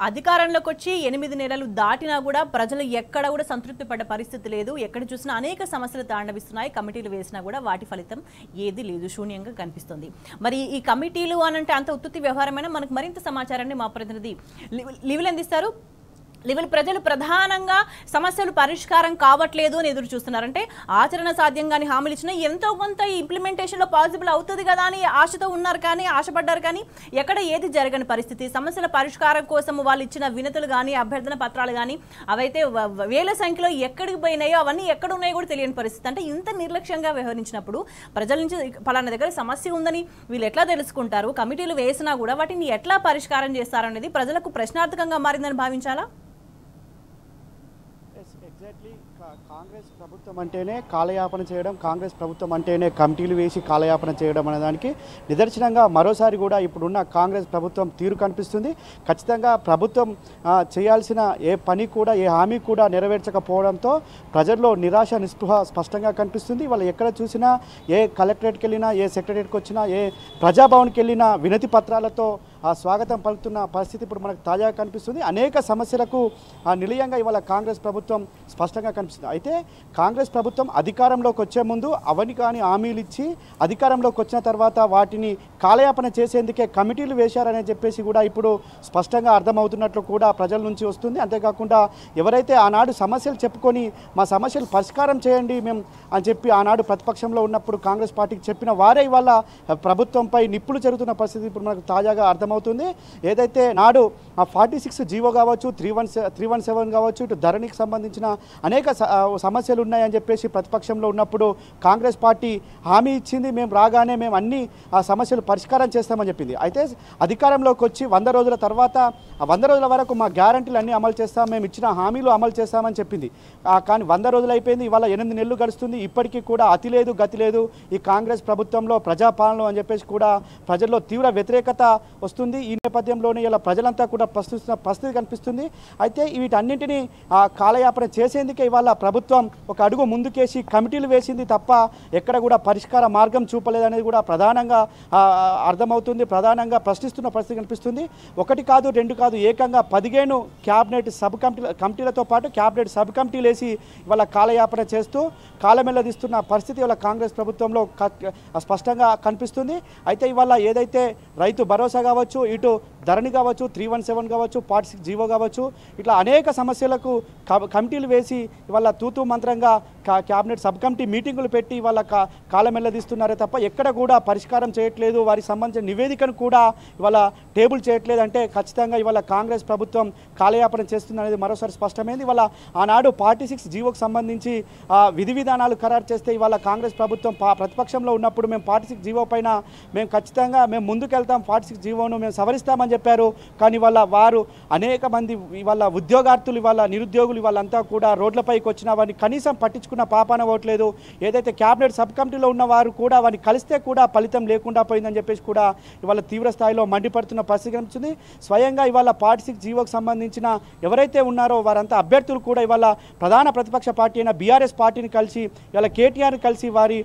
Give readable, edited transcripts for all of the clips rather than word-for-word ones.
అధికారంలోకి వచ్చి 8 నెలలు దాటినా కూడా ప్రజలు ఎక్కడ కూడా సంతృప్తి పడ్డ పరిస్థితి లేదు. ఎక్కడ చూసినా అనేక సమస్యలు తాండవిస్తున్నాయి. కమిటీలు వేసినా కూడా వాటి ఫలితం ఏది లేదు, శూన్యంగా కనిపిస్తుంది. మరి ఈ కమిటీలు అనంటే అంత ఉత్తుత్తి వ్యవహారమైన మనకు మరింత సమాచారాన్ని మా ప్రతినిధి లివిల్ అందిస్తారు. లివిల్, ప్రజలు ప్రధానంగా సమస్యలు పరిష్కారం కావట్లేదు అని ఎదురు చూస్తున్నారంటే ఆచరణ సాధ్యంగాని హామీలు ఇచ్చినా ఎంతో కొంత ఇంప్లిమెంటేషన్లో పాసిబుల్ అవుతుంది కదా అని ఆశతో ఉన్నారు, కానీ ఆశపడ్డారు, కానీ ఎక్కడ ఏది జరగని పరిస్థితి. సమస్యల పరిష్కారం కోసం వాళ్ళు ఇచ్చిన వినతులు కానీ అభ్యర్థన పత్రాలు కానీ అవైతే వేల సంఖ్యలో ఎక్కడికి పోయినాయో అవన్నీ ఎక్కడ ఉన్నాయో కూడా తెలియని పరిస్థితి. అంటే ఇంత నిర్లక్ష్యంగా వ్యవహరించినప్పుడు ప్రజల నుంచి ఫలానా దగ్గర సమస్య ఉందని వీళ్ళు ఎట్లా తెలుసుకుంటారు? కమిటీలు వేసినా కూడా వాటిని ఎట్లా పరిష్కారం చేస్తారనేది ప్రజలకు ప్రశ్నార్థకంగా మారిందని భావించాలా? ఎగ్జాక్ట్లీ కాంగ్రెస్ ప్రభుత్వం అంటేనే కాలయాపన చేయడం, కాంగ్రెస్ ప్రభుత్వం అంటేనే కమిటీలు వేసి కాలయాపన చేయడం అనే దానికి నిదర్శనంగా మరోసారి కూడా ఇప్పుడున్న కాంగ్రెస్ ప్రభుత్వం తీరు కనిపిస్తుంది. ఖచ్చితంగా ప్రభుత్వం చేయాల్సిన ఏ పని కూడా, ఏ హామీ కూడా నెరవేర్చకపోవడంతో ప్రజల్లో నిరాశ నిస్పృహ స్పష్టంగా కనిపిస్తుంది. వాళ్ళు ఎక్కడ చూసినా, ఏ కలెక్టరేట్కి వెళ్ళినా, ఏ సెక్రటరేట్కి వచ్చినా, ఏ ప్రజాభవన్కి వెళ్ళినా వినతి పత్రాలతో స్వాగతం పలుకుతున్న పరిస్థితి ఇప్పుడు మనకు తాజాగా కనిపిస్తుంది. అనేక సమస్యలకు నిలయంగా ఇవాళ కాంగ్రెస్ ప్రభుత్వం స్పష్టంగా కనిపిస్తుంది. అయితే కాంగ్రెస్ ప్రభుత్వం అధికారంలోకి వచ్చే ముందు అవని కానీ హామీలు ఇచ్చి అధికారంలోకి వచ్చిన తర్వాత వాటిని కాలయాపన చేసేందుకే కమిటీలు వేశారని చెప్పేసి కూడా ఇప్పుడు స్పష్టంగా అర్థమవుతున్నట్లు కూడా ప్రజల నుంచి వస్తుంది. అంతేకాకుండా ఎవరైతే ఆనాడు సమస్యలు చెప్పుకొని మా సమస్యలు పరిష్కారం చేయండి మేము అని చెప్పి ఆనాడు ప్రతిపక్షంలో ఉన్నప్పుడు కాంగ్రెస్ పార్టీకి చెప్పిన వారే ఇవాళ ప్రభుత్వంపై నిప్పులు జరుగుతున్న పరిస్థితి ఇప్పుడు మనకు తాజాగా అర్థమవుతుంది. ఏదైతే నాడు 46 జీవో కావచ్చు, 317 కావచ్చు, ఇటు ధరణికి సంబంధించిన అనేక సమస్యలు ఉన్నాయని చెప్పేసి ప్రతిపక్షంలో ఉన్నప్పుడు కాంగ్రెస్ పార్టీ హామీ ఇచ్చింది, మేము రాగానే మేము అన్ని సమస్యలు పరిష్కారం చేస్తామని చెప్పింది. అయితే అధికారంలోకి వచ్చి 100 రోజుల తర్వాత 100 రోజుల వరకు మా గ్యారంటీలు అన్నీ అమలు చేస్తాం, మేము ఇచ్చిన హామీలు అమలు చేస్తామని చెప్పింది. కానీ 100 రోజులు అయిపోయింది, ఇవాళ 8 నెలలు గడుస్తుంది. ఇప్పటికీ కూడా అతి లేదు గతి లేదు ఈ కాంగ్రెస్ ప్రభుత్వంలో, ప్రజాపాలనలో అని చెప్పేసి కూడా ప్రజల్లో తీవ్ర వ్యతిరేకత వస్తుంది. ఈ నేపథ్యంలోనే ఇలా ప్రజలంతా కూడా ప్రశ్నిస్తున్న పరిస్థితి కనిపిస్తుంది. అయితే వీటన్నింటినీ కాలయాపన చేసేందుకే ఇవాళ ప్రభుత్వం ఒక అడుగు ముందుకేసి కమిటీలు వేసింది తప్ప ఎక్కడ కూడా పరిష్కార మార్గం చూపలేదనేది కూడా ప్రధానంగా అర్థమవుతుంది. ప్రధానంగా ప్రశ్నిస్తున్న పరిస్థితి కనిపిస్తుంది. 1 కాదు 2 కాదు, ఏకంగా 15 క్యాబినెట్ కమిటీలతో పాటు క్యాబినెట్ సబ్ కమిటీలు వేసి ఇవాళ కాలయాపన చేస్తూ కాలమెల్లదీస్తున్న పరిస్థితి ఇవాళ కాంగ్రెస్ ప్రభుత్వంలో స్పష్టంగా కనిపిస్తుంది. అయితే ఇవాళ ఏదైతే రైతు భరోసా కావచ్చు, ఇటు ధరణి కావచ్చు, 317 కావచ్చు, 46 జీవో కావచ్చు, ఇట్లా అనేక సమస్యలకు కమిటీలు వేసి ఇవాళ తూతూ మంత్రంగా క్యాబినెట్ సబ్ కమిటీ మీటింగులు పెట్టి ఇవాళ కాలమెల్లదీస్తున్నారే తప్ప ఎక్కడ కూడా పరిష్కారం చేయట్లేదు. వారికి సంబంధించిన నివేదికను కూడా ఇవాళ టేబుల్ చేయట్లేదు. అంటే ఖచ్చితంగా ఇవాళ కాంగ్రెస్ ప్రభుత్వం కాలయాపన చేస్తుందనేది మరోసారి స్పష్టమైంది. ఇవాళ ఆనాడు 46 జీవోకు సంబంధించి విధి విధానాలు ఖరారు చేస్తే ఇవాళ కాంగ్రెస్ ప్రభుత్వం ప్రతిపక్షంలో ఉన్నప్పుడు మేము 46 జీవో పైన మేము ఖచ్చితంగా మేము ముందుకెళ్తాం, 46 జీవోను మేము సవరిస్తామని చెప్పారు. కానీ ఇవాళ వారు అనేక మంది ఇవాళ ఉద్యోగార్థులు, ఇవాళ నిరుద్యోగులు వాళ్ళంతా కూడా రోడ్లపైకి వచ్చిన వారిని కనీసం పట్టించుకున్న పాపాన పోవట్లేదు. ఏదైతే క్యాబినెట్ సబ్ కమిటీలో ఉన్న వారు కూడా వారిని కలిస్తే కూడా ఫలితం లేకుండా పోయిందని చెప్పేసి కూడా ఇవాళ తీవ్ర స్థాయిలో మండిపడుతున్న పరిస్థితి కనిపిస్తుంది. స్వయంగా ఇవాళ 46 జీవోకి సంబంధించిన ఎవరైతే ఉన్నారో వారంతా అభ్యర్థులు కూడా ఇవాళ ప్రధాన ప్రతిపక్ష పార్టీ అయిన బీఆర్ఎస్ పార్టీని కలిసి ఇవాళ కేటీఆర్ని కలిసి వారి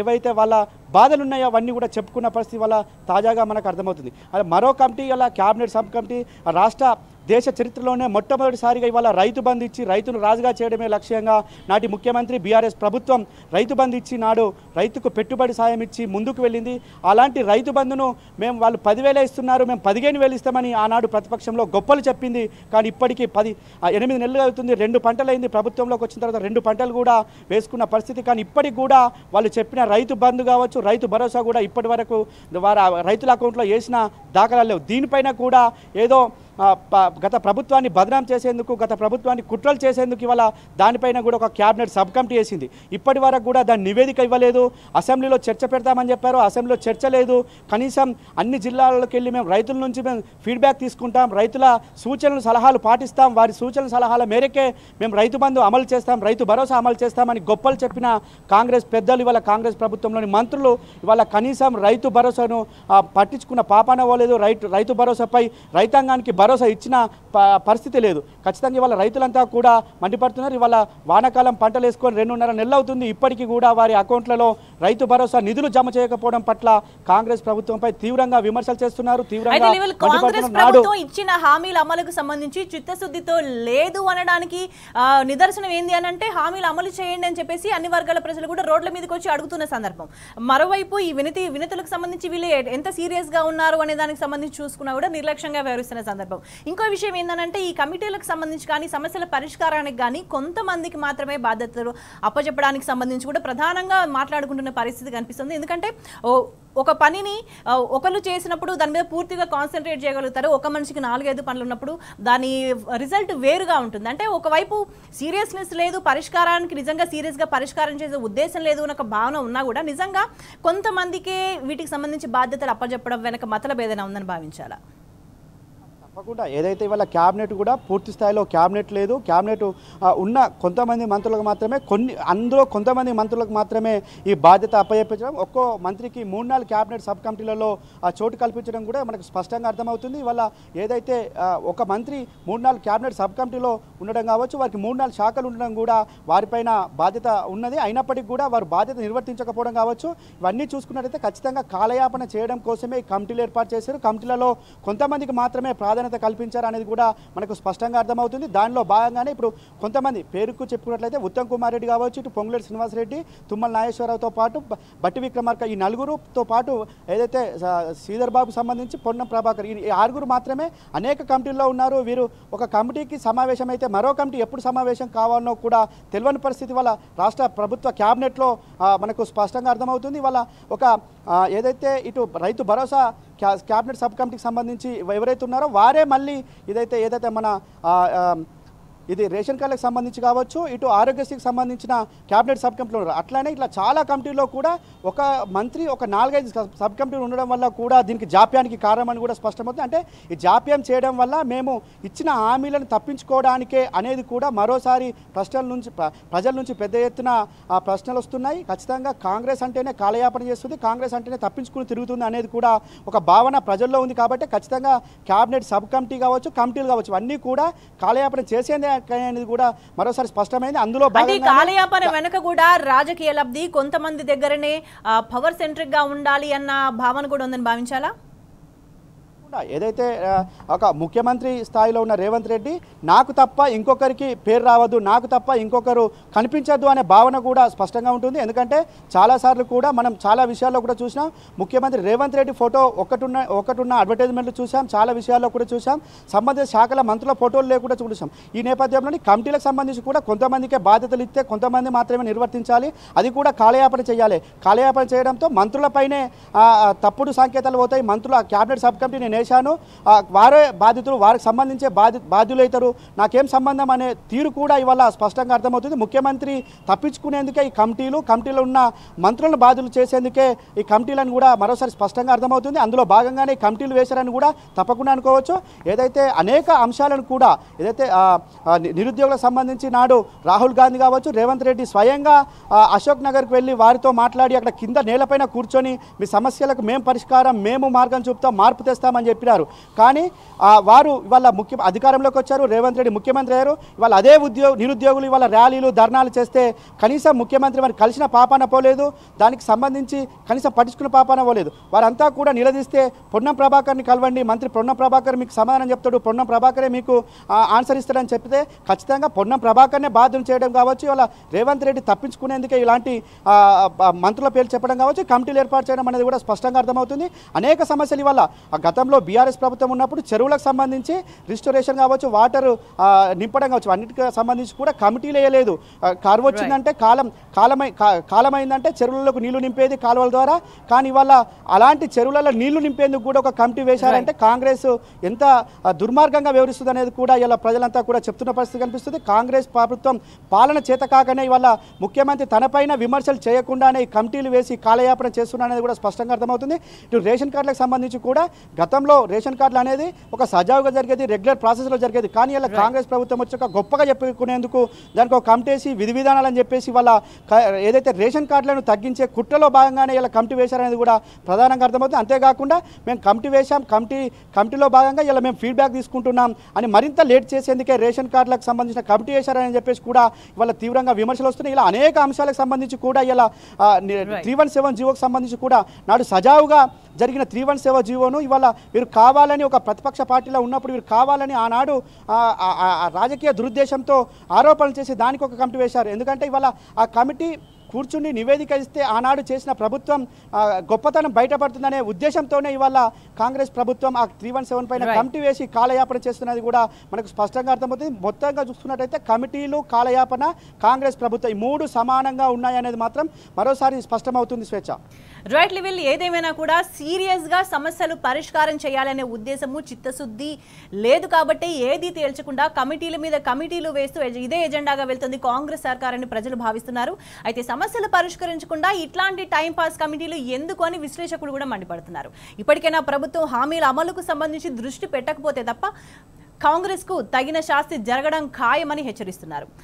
ఏవైతే వాళ్ళ బాధలు ఉన్నాయో అవన్నీ కూడా చెప్పుకున్న పరిస్థితి వల్ల తాజాగా మనకు అర్థమవుతుంది. మరో కమిటీ ఇలా క్యాబినెట్ సబ్ కమిటీ రాష్ట్ర దేశ చరిత్రలోనే మొట్టమొదటిసారిగా ఇవాళ రైతు బంధు ఇచ్చి రైతును రాజుగా చేయడమే లక్ష్యంగా నాటి ముఖ్యమంత్రి బీఆర్ఎస్ ప్రభుత్వం రైతు బంధు ఇచ్చి నాడు రైతుకు పెట్టుబడి సాయం ఇచ్చి ముందుకు వెళ్ళింది. అలాంటి రైతు బంధును మేము వాళ్ళు 10,000 ఇస్తున్నారు, మేము 15,000 ఇస్తామని ఆనాడు ప్రతిపక్షంలో గొప్పలు చెప్పింది. కానీ ఇప్పటికీ 8 నెలలు అవుతుంది, 2 పంటలు అయింది. ప్రభుత్వంలోకి వచ్చిన తర్వాత 2 పంటలు కూడా వేసుకున్న పరిస్థితి. కానీ ఇప్పటికి కూడా వాళ్ళు చెప్పిన రైతు బంధు కావచ్చు, రైతు భరోసా కూడా ఇప్పటి వరకు వారు రైతుల అకౌంట్లో వేసిన దాఖలాలు లేవు. దీనిపైన కూడా ఏదో గత ప్రభుత్వాన్ని బదనాం చేసేందుకు, గత ప్రభుత్వాన్ని కుట్రలు చేసేందుకు ఇవాళ దానిపైన కూడా ఒక క్యాబినెట్ సబ్ కమిటీ వేసింది. ఇప్పటి వరకు కూడా దాని నివేదిక ఇవ్వలేదు. అసెంబ్లీలో చర్చ పెడతామని చెప్పారు, అసెంబ్లీలో చర్చ లేదు. కనీసం అన్ని జిల్లాలకు వెళ్ళి మేము రైతుల నుంచి మేము ఫీడ్బ్యాక్ తీసుకుంటాం, రైతుల సూచనలు సలహాలు పాటిస్తాం, వారి సూచనల సలహాల మేరకే మేము రైతు బంధు అమలు చేస్తాం, రైతు భరోసా అమలు చేస్తామని గొప్పలు చెప్పిన కాంగ్రెస్ పెద్దలు ఇవాళ కాంగ్రెస్ ప్రభుత్వంలోని మంత్రులు ఇవాళ కనీసం రైతు భరోసాను పట్టించుకున్న పాపాన పోలేదు. రైతు భరోసాపై రైతాంగానికి భరోసా ఇచ్చిన పరిస్థితి లేదు. ఖచ్చితంగా ఇవాళ రైతులంతా కూడా మండిపడుతున్నారు. ఇవాళ వానాకాలం పంటలు వేసుకొని 2.5 నెలలు అవుతుంది. ఇప్పటికీ కూడా వారి అకౌంట్లలో రైతు భరోసా నిధులు జమ చేయకపోవడం పట్ల కాంగ్రెస్ ప్రభుత్వంపై తీవ్రంగా విమర్శలు చేస్తున్నారు. తీవ్రంగా కాంగ్రెస్ ప్రభుత్వం ఇచ్చిన హామీల అమలుకు సంబంధించి చిత్తశుద్ధితో లేదు అనడానికి నిదర్శనం ఏంది అని అంటే హామీలు అమలు చేయండి అని చెప్పేసి అన్ని వర్గాల ప్రజలు కూడా రోడ్ల మీదకి వచ్చి అడుగుతున్న సందర్భం. మరోవైపు ఈ వినతులకు సంబంధించి వీళ్ళు ఎంత సీరియస్ గా ఉన్నారు అనే దానికి సంబంధించి చూసుకున్నా కూడా నిర్లక్ష్యంగా వ్యవహరిస్తున్న సందర్భం. ఇంకో విషయం ఏంటంటే ఈ కమిటీలకు సంబంధించి కానీ సమస్యల పరిష్కారానికి కానీ కొంతమందికి మాత్రమే బాధ్యతలు అప్పచెప్పడానికి సంబంధించి కూడా ప్రధానంగా మాట్లాడుకుంటున్న పరిస్థితి కనిపిస్తుంది. ఎందుకంటే ఒక పనిని ఒకరు చేసినప్పుడు దాని మీద పూర్తిగా కాన్సన్ట్రేట్ చేయగలుగుతారు. ఒక మనిషికి 4-5 పనులు ఉన్నప్పుడు దాని రిజల్ట్ వేరుగా ఉంటుంది. అంటే ఒకవైపు సీరియస్నెస్ లేదు, పరిష్కారానికి నిజంగా సీరియస్గా పరిష్కారం చేసే ఉద్దేశం లేదు అన్న ఒక భావన ఉన్నా కూడా నిజంగా కొంతమందికే వీటికి సంబంధించి బాధ్యతలు అప్పచెప్పడం వెనక మతలబ్ ఏదైనా ఉందని భావించాలా? తప్పకుండా ఏదైతే ఇవాళ క్యాబినెట్ కూడా పూర్తి స్థాయిలో క్యాబినెట్ లేదు. క్యాబినెట్ ఉన్న కొంతమంది మంత్రులకు మాత్రమే అందులో కొంతమంది మంత్రులకు మాత్రమే ఈ బాధ్యత అప్పచెప్పడం, ఒక్కో మంత్రికి 3-4 క్యాబినెట్ సబ్ కమిటీలలో చోటు కల్పించడం కూడా మనకు స్పష్టంగా అర్థమవుతుంది. ఇవాళ ఏదైతే ఒక మంత్రి 3-4 క్యాబినెట్ సబ్ కమిటీలో ఉండడం కావచ్చు, వారికి 3-4 శాఖలు ఉండడం కూడా వారిపైన బాధ్యత ఉన్నది. అయినప్పటికీ కూడా వారు బాధ్యత నిర్వర్తించకపోవడం కావచ్చు. ఇవన్నీ చూసుకున్నట్లయితే ఖచ్చితంగా కాలయాపన చేయడం కోసమే ఈ కమిటీలు ఏర్పాటు చేశారు. కమిటీలలో కొంతమందికి మాత్రమే ప్రాధాన్యత కల్పించారు అనేది కూడా మనకు స్పష్టంగా అర్థమవుతుంది. దానిలో భాగంగానే ఇప్పుడు కొంతమంది పేరుకు చెప్పుకున్నట్లయితే ఉత్తమ్ కుమార్ రెడ్డి కావచ్చు, ఇటు పొంగులేటి శ్రీనివాసరెడ్డి, తుమ్మల నాగేశ్వరరావుతో పాటు బట్టి విక్రమార్క, ఈ నలుగురుతో పాటు ఏదైతే శ్రీధర్ బాబు సంబంధించి పొన్నం ప్రభాకర్, ఈ 6 మాత్రమే అనేక కమిటీల్లో ఉన్నారు. వీరు ఒక కమిటీకి సమావేశం అయితే మరో కమిటీ ఎప్పుడు సమావేశం కావాలనో కూడా తెలియని పరిస్థితి వల్ల రాష్ట్ర ప్రభుత్వ క్యాబినెట్లో మనకు స్పష్టంగా అర్థమవుతుంది. వాళ్ళ ఒక ఏదైతే ఇటు రైతు భరోసా క్యాబినెట్ సబ్ కమిటీకి సంబంధించి ఎవరైతే ఉన్నారో వారే మళ్ళీ ఏదైతే మన ఇది రేషన్ కార్డులకు సంబంధించి కావచ్చు, ఇటు ఆరోగ్యశ్రీకి సంబంధించిన క్యాబినెట్ సబ్ కమిటీలు ఉన్నారు. అట్లానే ఇట్లా చాలా కమిటీల్లో కూడా ఒక మంత్రి ఒక 4-5 సబ్ కమిటీలు ఉండడం వల్ల కూడా దీనికి జాప్యానికి కారణమని కూడా స్పష్టమవుతుంది. అంటే ఈ జాప్యం చేయడం వల్ల మేము ఇచ్చిన హామీలను తప్పించుకోవడానికే అనేది కూడా మరోసారి ప్రజల నుంచి పెద్ద ఎత్తున ప్రశ్నలు వస్తున్నాయి. ఖచ్చితంగా కాంగ్రెస్ అంటేనే కాలయాపన చేస్తుంది, కాంగ్రెస్ అంటేనే తప్పించుకుని తిరుగుతుంది అనేది కూడా ఒక భావన ప్రజల్లో ఉంది. కాబట్టి ఖచ్చితంగా క్యాబినెట్ సబ్ కమిటీ కావచ్చు, కమిటీలు కావచ్చు, అన్నీ కూడా కాలయాపన చేసేందే అనేది కూడా మరోసారి స్పష్టమైంది. అందులో కాలయాపన వెనుక కూడా రాజకీయ లబ్ధి, కొంతమంది దగ్గరనే పవర్ సెంట్రిక్ గా ఉండాలి అన్న భావన కూడా ఉందని భావించాలా? ఏదైతే ఒక ముఖ్యమంత్రి స్థాయిలో ఉన్న రేవంత్ రెడ్డి నాకు తప్ప ఇంకొకరికి పేరు రావద్దు, నాకు తప్ప ఇంకొకరు కనిపించద్దు అనే భావన కూడా స్పష్టంగా ఉంటుంది. ఎందుకంటే చాలాసార్లు కూడా మనం చాలా విషయాల్లో కూడా చూసాం, ముఖ్యమంత్రి రేవంత్ రెడ్డి ఫోటో ఒకటున్న అడ్వర్టైజ్మెంట్లు చూసాం, చాలా విషయాల్లో కూడా చూసాం, సంబంధిత శాఖల మంత్రుల ఫోటోలు లేకుండా చూసాం. ఈ నేపథ్యంలోని కమిటీలకు సంబంధించి కూడా కొంతమందికే బాధ్యతలు ఇస్తే కొంతమంది మాత్రమే నిర్వర్తించాలి, అది కూడా కాలయాపన చేయాలి. కాలయాపన చేయడంతో మంత్రులపైనే తప్పుడు సంకేతాలు పోతాయి. మంత్రుల క్యాబినెట్ సబ్ కమిటీ వేశాను, వారే బాధితులు, వారికి సంబంధించే బాధ్యులు అవుతారు, నాకేం సంబంధం అనే తీరు కూడా ఇవాళ స్పష్టంగా అర్థమవుతుంది. ముఖ్యమంత్రి తప్పించుకునేందుకే ఈ కమిటీలో ఉన్న మంత్రులను బాధ్యులు చేసేందుకే ఈ కమిటీలను కూడా మరోసారి స్పష్టంగా అర్థమవుతుంది. అందులో భాగంగానే ఈ కమిటీలు వేశారని కూడా తప్పకుండా అనుకోవచ్చు. ఏదైతే అనేక అంశాలను కూడా ఏదైతే నిరుద్యోగులకు సంబంధించి నాడు రాహుల్ గాంధీ కావచ్చు, రేవంత్ రెడ్డి స్వయంగా అశోక్ నగర్కి వెళ్ళి వారితో మాట్లాడి అక్కడ కింద నేలపైన కూర్చొని మీ సమస్యలకు మేము పరిష్కారం, మేము మార్గం చూపుతాం, మార్పు తెస్తామని చెప్పినారు. కానీ వారు ఇవాళ అధికారంలోకి వచ్చారు, రేవంత్ రెడ్డి ముఖ్యమంత్రి అయ్యారు. ఇవాళ అదే నిరుద్యోగులు ఇవాళ ర్యాలీలు, ధర్నాలు చేస్తే కనీసం ముఖ్యమంత్రి మరి కలిసిన పాపాన పోలేదు, దానికి సంబంధించి కనీసం పట్టించుకున్న పాపాన పోలేదు. వారంతా కూడా నిలదీస్తే పొన్నం ప్రభాకర్ని కలవండి, మంత్రి పొన్నం ప్రభాకర్ మీకు సమాధానం చెప్తాడు, పొన్నం ప్రభాకరే మీకు ఆన్సర్ ఇస్తాడని చెప్తే ఖచ్చితంగా పొన్నం ప్రభాకర్నే బాధ్యం చేయడం కావచ్చు, ఇవాళ రేవంత్ రెడ్డి తప్పించుకునేందుకే ఇలాంటి మంత్రుల పేర్లు చెప్పడం కావచ్చు, కమిటీలు ఏర్పాటు చేయడం అనేది కూడా స్పష్టంగా అర్థమవుతుంది. అనేక సమస్యలు ఇవాళ గతంలో బీఆర్ఎస్ ప్రభుత్వం ఉన్నప్పుడు చెరువులకు సంబంధించి రిస్టోరేషన్ కావచ్చు, వాటర్ నింపడం కావచ్చు, అన్నిటికి సంబంధించి కూడా కమిటీలు వేయలేదు. కరువు వచ్చిందంటే కాలమైందంటే చెరువులకు నీళ్లు నింపేది కాలువల ద్వారా. కానీ ఇవాళ అలాంటి చెరువులలో నీళ్లు నింపేందుకు కూడా ఒక కమిటీ వేశారంటే కాంగ్రెస్ ఎంత దుర్మార్గంగా వ్యవహరిస్తుంది అనేది కూడా ఇలా ప్రజలంతా కూడా చెప్తున్న పరిస్థితి కనిపిస్తుంది. కాంగ్రెస్ ప్రభుత్వం పాలన చేత కాకనే ఇవాళ ముఖ్యమంత్రి తనపైన విమర్శలు చేయకుండానే ఈ కమిటీలు వేసి కాలయాపన చేస్తున్నా అనేది కూడా స్పష్టంగా అర్థమవుతుంది. ఇటు రేషన్ కార్డులకు సంబంధించి కూడా గతంలో గతంలో రేషన్ కార్డులు అనేది ఒక సజావుగా జరిగేది, రెగ్యులర్ ప్రాసెస్లో జరిగేది. కానీ ఇలా కాంగ్రెస్ ప్రభుత్వం వచ్చి ఒక గొప్పగా చెప్పుకునేందుకు దానికి ఒక కమిటీ వేసి విధి విధానాలు అని చెప్పేసి వాళ్ళ ఏదైతే రేషన్ కార్డులను తగ్గించే కుట్రలో భాగంగానే ఇలా కమిటీ వేశారనేది కూడా ప్రధానంగా అర్థమవుతుంది. అంతేకాకుండా మేము కమిటీ వేశాం, కమిటీలో భాగంగా ఇలా మేము ఫీడ్బ్యాక్ తీసుకుంటున్నాం అని మరింత లేట్ చేసేందుకే రేషన్ కార్డులకు సంబంధించిన కమిటీ వేశారని చెప్పేసి కూడా ఇవాళ తీవ్రంగా విమర్శలు వస్తున్నాయి. ఇలా అనేక అంశాలకు సంబంధించి కూడా ఇలా 317 జీవోకి సంబంధించి కూడా నాడు సజావుగా జరిగిన 317 జీవోను ఇవాళ వీరు కావాలని ఒక ప్రతిపక్ష పార్టీలో ఉన్నప్పుడు వీరు కావాలని ఆనాడు రాజకీయ దురుద్దేశంతో ఆరోపణలు చేసి దానికి ఒక కమిటీ వేశారు. ఎందుకంటే ఇవాళ ఆ కమిటీ కూర్చుని నివేదిక ఇస్తే ఆనాడు చేసిన ప్రభుత్వం గొప్పతనం బయటపడుతుందనే ఉద్దేశంతోనే ఇవాళ కాంగ్రెస్ ప్రభుత్వం ఆ 317 పైన కమిటీ వేసి కాలయాపన చేస్తున్నది కూడా మనకు స్పష్టంగా అర్థమవుతుంది. మొత్తంగా చూసుకున్నట్టయితే కమిటీలు, కాలయాపన, కాంగ్రెస్ ప్రభుత్వం ఈ మూడు సమానంగా ఉన్నాయనేది మాత్రం మరోసారి స్పష్టమవుతుంది. స్వేచ్ఛ రైట్ లెవెల్ ఏదేమైనా కూడా సీరియస్గా సమస్యలు పరిష్కారం చేయాలనే ఉద్దేశము, చిత్తశుద్ధి లేదు కాబట్టి ఏది తేల్చకుండా కమిటీల మీద కమిటీలు వేస్తూ ఇదే ఎజెండాగా వెళ్తుంది కాంగ్రెస్ సర్కార్ అని ప్రజలు భావిస్తున్నారు. అయితే సమస్యలు పరిష్కరించకుండా ఇట్లాంటి టైంపాస్ కమిటీలు ఎందుకు అని విశ్లేషకులు కూడా మండిపడుతున్నారు. ఇప్పటికైనా ప్రభుత్వం హామీల అమలుకు సంబంధించి దృష్టి పెట్టకపోతే తప్ప కాంగ్రెస్కు తగిన శాస్తి జరగడం ఖాయమని హెచ్చరిస్తున్నారు.